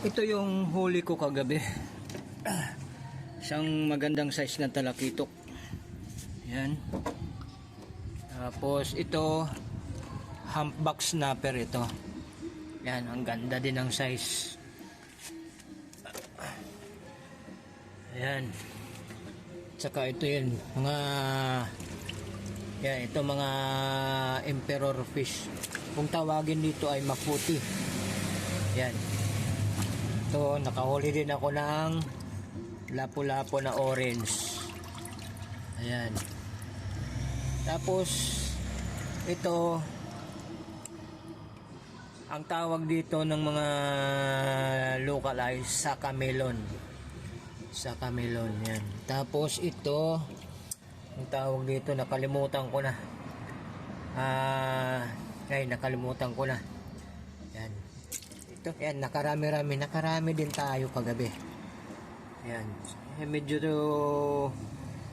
Ito yung huli ko kagabi. Isang magandang size na talakitok. Yan. Tapos ito, humpback snapper ito. Yan, ang ganda din ng size. Ayan. Tsaka ito yun, ito mga emperor fish. Kung tawagin dito ay maputi. Yan. Ito, nakahuli din ako ng lapu-lapu na orange. Ayan. Tapos ito, ang tawag dito ng mga local ay saka melon. Saka melon, yan. Tapos ito, ang tawag dito, nakalimutan ko na. Nakalimutan ko na. Yan. Ito, yan, nakarami din tayo kagabi. Yan. Medyo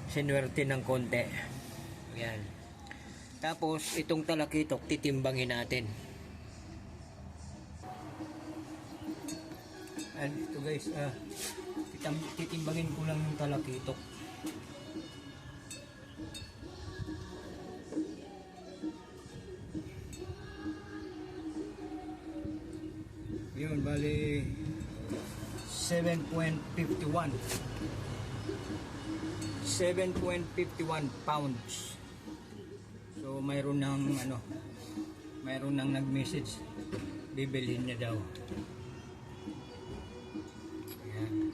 sinwerte ng konti. Yan. Tapos, itong talakitok, titimbangin natin. And ito guys, titimbangin ko lang yung talakitok. Yun, bali 7.51 pounds. So mayroon nang nag-message, bibilhin niya daw. Ayan.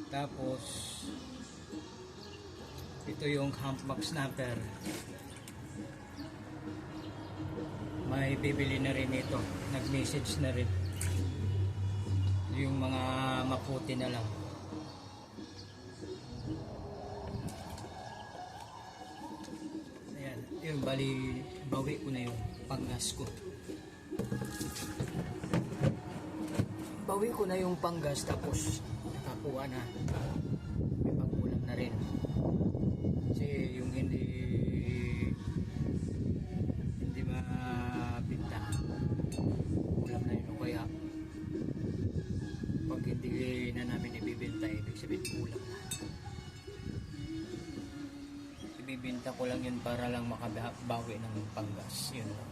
Tapos ito yung humpback snapper, may bibili na rin ito, nag-message na rin. Yung mga maputi na lang. Ayan, yun, bali bawi ko na yung panggas ko. Bawi ko na yung panggas, tapos nakakuha na, may pag-ulam na rin. Kasi yung hindi mabinta, ulam na yun. O kaya pag hindi na namin ibibenta, ibig sabihin ulam na. Ibibenta ko lang yun para lang makabawi ng panggas, yun lang.